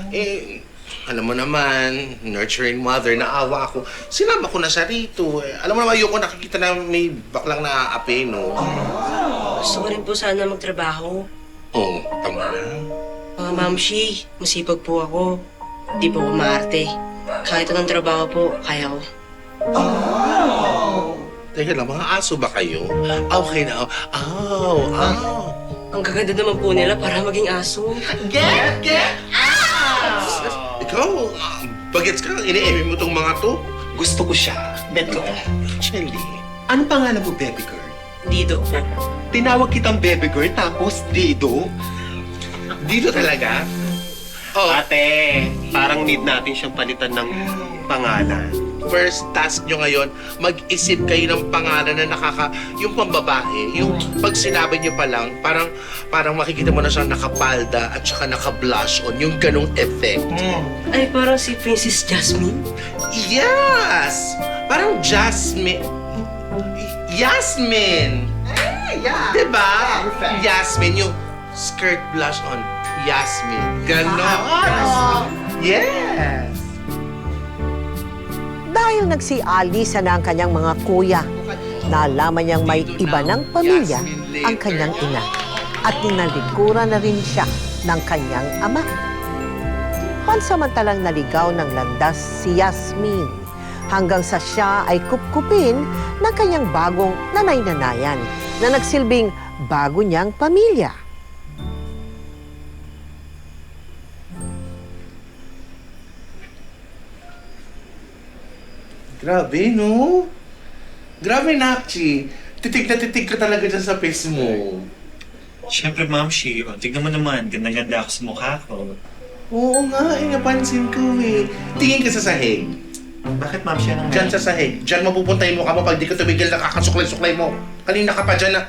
Eh, alam mo naman, nurturing mother, naawa ako. Sinama ko na siya rito. Alam mo naman, ayoko nakikita na may baklang naaapi, no? Gusto ko rin po sana magtrabaho. Oo, tama. Mga mamshi, masipag po ako. Di po ako maarte. Kahit anong trabaho po, kaya ko. Teka lang, mga aso ba kayo? Okay na. Ang gaganda naman po nila para maging aso. Get out! Ikaw, bagets ka, ini-emi mo tong mga to? Gusto ko siya. Bet ko. Actually, Ano pangalan mo, baby girl? Dido po. Tinawag kitang baby girl, tapos Dido. dito talaga? Oh, Ate, parang need natin siyang palitan ng pangalan. first task nyo ngayon, mag-isip kayo ng pangalan na yung pambabae, yung pag sinabi nyo pa lang, parang makikita mo na siyang nakapalda at saka naka-blush on, yung ganong effect. Ay, parang si Princess Jasmine. Yes! Parang Jasmine. Yasmin! Yeah. Diba? Yasmin, yung skirt blush on. Yasmin. Ganon. Yes! Dahil nagsialisa na ang kanyang mga kuya, nalaman niyang may iba ng pamilya ang kanyang ina at ninalikuran na rin siya ng kanyang ama. Pansamantalang naligaw ng landas si Yasmin hanggang sa siya ay kupkupin ng kanyang bagong nanay-nanayan na nagsilbing bago niyang pamilya. Grabe, no? Grabe, Nakchi. Titig na titig ka talaga dyan sa face mo. Siyempre, Ma'am Shi, tignan mo naman, ganda-ganda ako sa mukha ko. Oo nga, napansin ko eh. Tingin ka sa sahig. Bakit, Ma'am Shi, anong Diyan sa sahig. Diyan mapupunta yung mukha mo pag di ka tumigil na kakasuklay-suklay mo. Kanina ka pa dyan na